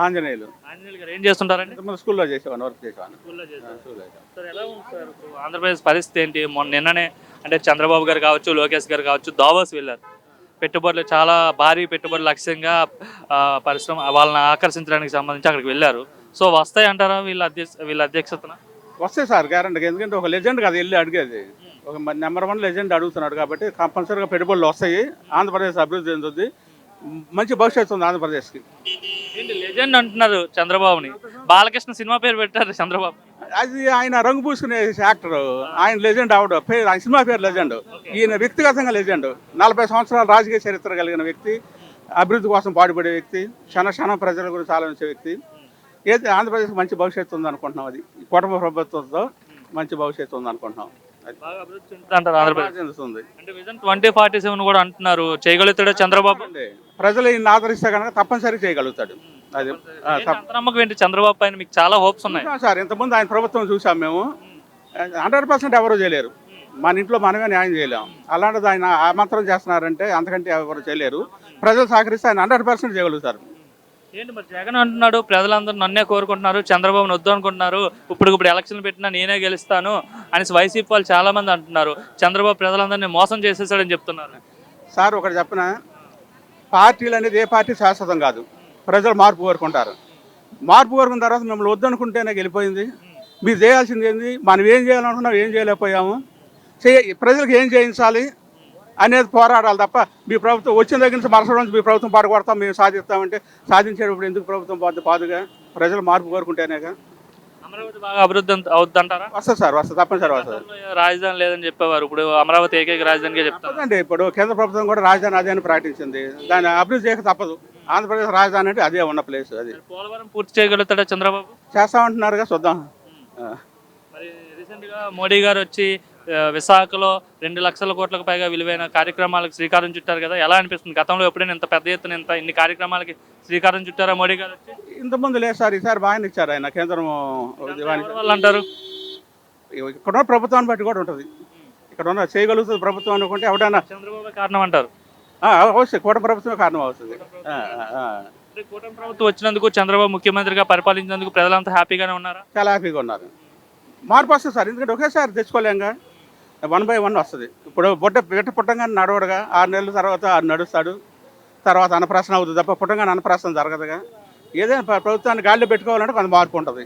ఆంజనేయులు. ఆంజనేయులు గారు ఏం చేస్తుంటారండి? ఇంతకుముందు స్కూల్లో చేసేవాడిని, వర్క్ చేసేవాడిని. స్కూల్లో చేశారు. స్కూల్లో చేసేవాడిని. సార్ ఎలా ఉంది సార్ ఇప్పుడు ఆంధ్రప్రదేశ్ పరిస్థితి ఏంటి? నిన్ననే అంటే చంద్రబాబు గారు కావచ్చు, లోకేష్ గారు కావచ్చు, దావోస్ వెళ్ళారు. పెట్టుబడులు చాలా భారీ పెట్టుబడులు లక్ష్యంగా పరిశ్రమ వాళ్ళని ఆకర్షించడానికి సంబంధించి అక్కడికి వెళ్ళారు. సో వస్తాయి అంటారా వీళ్ళ అధ్యక్షతన? వస్తాయి సార్, గ్యారంటీగా. ఎందుకంటే ఒక లెజెండ్ కదా వెళ్ళి అడిగేది. ఒక నెంబర్ 1 లెజెండ్ అడుగుతున్నాడు కాబట్టి కంపల్సరీగా పెట్టుబడులు వస్తాయి. ఆంధ్రప్రదేశ్ అభివృద్ధి చెందుతుంది. మంచి భవిష్యత్తు ఉంది ఆంధ్రప్రదేశ్కి. ఏంటి లెజెండ్ అంటున్నారు చంద్రబాబుని? బాలకృష్ణ సినిమా పేరు పెట్టారు చంద్రబాబు. అది ఆయన రంగు పూసుకునే యాక్టర్. ఆయన లెజెండ్ ఆవిడ పేరు, ఆయన సినిమా పేరు లెజెండ్. ఈయన వ్యక్తిగతంగా లెజెండ్. 40 సంవత్సరాల రాజకీయ చరిత్ర కలిగిన వ్యక్తి, అభివృద్ధి కోసం పాటుపడే వ్యక్తి, క్షణ ప్రజల గురించి ఆలోచించే వ్యక్తి. ఏది ఆంధ్రప్రదేశ్కి మంచి భవిష్యత్తు ఉంది అనుకుంటున్నాం. అది కుటుంబ ప్రభుత్వంతో మంచి భవిష్యత్తు ఉంది అనుకుంటున్నాం. బాగా అభివృద్ధి చెందుతుంటారు ఆంధ్రప్రదేశ్. చెందుతుంది. అంటే విజన్ 2047 కూడా అంటున్నారు. చేయగలుగుతాడా చంద్రబాబు? ప్రజలు ఈయన ఆదరిస్తే కనుక తప్పనిసరి చేయగలుగుతాడు. అది నమ్మకం ఏంటి చంద్రబాబు పైన? మీకు చాలా హోప్స్ ఉన్నాయి సార్. ఇంతకుముందు ఆయన ప్రభుత్వం చూసాం మేము. 100% ఎవరు చేయలేరు. మన ఇంట్లో మనమే న్యాయం చేయలేము. అలాంటిది ఆయన ఆ మాత్రం చేస్తున్నారంటే అంతకంటే ఎవరు చేయలేరు. ప్రజలు సహకరిస్తే ఆయన 100% చేయగలుగుతారు. ఏంటి మరి జగన్ అంటున్నాడు ప్రజలందరూ నన్నే కోరుకుంటున్నారు, చంద్రబాబును వద్దు అనుకుంటున్నారు, ఇప్పుడు ఎలక్షన్లు పెట్టినా నేనే గెలుస్తాను అని వైసీపీ వాళ్ళు చాలా మంది అంటున్నారు. చంద్రబాబు ప్రజలందరినీ మోసం చేసేసాడని చెప్తున్నారు. సార్ ఒకటి చెప్పిన, పార్టీలు అనేది ఏ పార్టీ శాశ్వతం కాదు. ప్రజలు మార్పు కోరుకుంటారు. మార్పు కోరుకున్న తర్వాత మిమ్మల్ని వద్దనుకుంటేనే వెళ్ళిపోయింది. మీరు చేయాల్సింది ఏంది? మనం ఏం చేయాలనుకున్నాం, ఏం చేయలేకపోయాము. ప్రజలకు ఏం చేయించాలి అనేది పోరాడాలి తప్ప మీ ప్రభుత్వం వచ్చిన దగ్గర నుంచి మరుసటి నుంచి మీ ప్రభుత్వం పాడుకొడతాం, మేము సాధిస్తామంటే సాధించేటప్పుడు ఎందుకు ప్రభుత్వం పాదుగా? ప్రజలు మార్పు కోరుకుంటేనేగా. అమరావతి బాగా అభివృద్ధి అవుతుందంటారా? వస్తుంది సార్, వస్తుంది, తప్పనిసరి వస్తుంది. రాజధాని లేదని చెప్పేవారు, ఇప్పుడు అమరావతి ఏకైక రాజధానిగా చెప్తారు. అంటే ఇప్పుడు కేంద్ర ప్రభుత్వం కూడా రాజధాని అదే అని ప్రకటించింది. దాన్ని అభివృద్ధి చేయక తప్పదు. ఆంధ్రప్రదేశ్ రాజధాని అంటే అదే ఉన్న ప్లేస్. అది పోలవరం పూర్తి చేయగలుగుతాడా చంద్రబాబు? చేస్తామంటున్నారుగా, చూద్దాం. మరి రీసెంట్గా మోడీ గారు వచ్చి విశాఖలో 2 లక్షల కోట్లకు పైగా విలువైన కార్యక్రమాలకు శ్రీకారం చుట్టారు కదా, ఎలా అనిపిస్తుంది? గతంలో ఎప్పుడైనా ఇంత పెద్ద ఎత్తున ఇన్ని కార్యక్రమాలకి శ్రీకారం చుట్టారా మోడీ గారు వచ్చి? ఇంతకుముందు లేదు సార్, ఈసారి బాగానే ఇచ్చారు ఆయన. కేంద్రం వాళ్ళు అంటారు ఇక్కడ ప్రభుత్వాన్ని బట్టి కూడా ఉంటుంది. ఇక్కడ ఉన్న చేయగలుగుతుంది ప్రభుత్వం అనుకుంటే ఎవడైనా చంద్రబాబు కారణం అంటారు. అవশ্যే కూటమి ప్రభుత్వమే కారణం అవుతుంది. కూటమి ప్రభుత్వం వచ్చినందుకు, చంద్రబాబు ముఖ్యమంత్రిగా పరిపాలించినందుకు ప్రజలంతా హ్యాపీగానే ఉన్నారా? చాలా హ్యాపీగా ఉన్నారు. మార్పు వస్తుంది సార్, ఎందుకంటే ఒకేసారి తెచ్చుకోలేంగా. 1 by 1 వస్తుంది. ఇప్పుడు బిడ్డ పుట్టంగానే నడవడుగా, 6 నెలల తర్వాత నడుస్తాడు. తర్వాత అన్నప్రాసన అవుతుంది తప్ప పుట్టంగానే అన్నప్రాసన జరగదుగా. ఏదైనా ప్రభుత్వాన్ని గాలిలో పెట్టుకోవాలంటే కొంత మార్పు ఉంటుంది.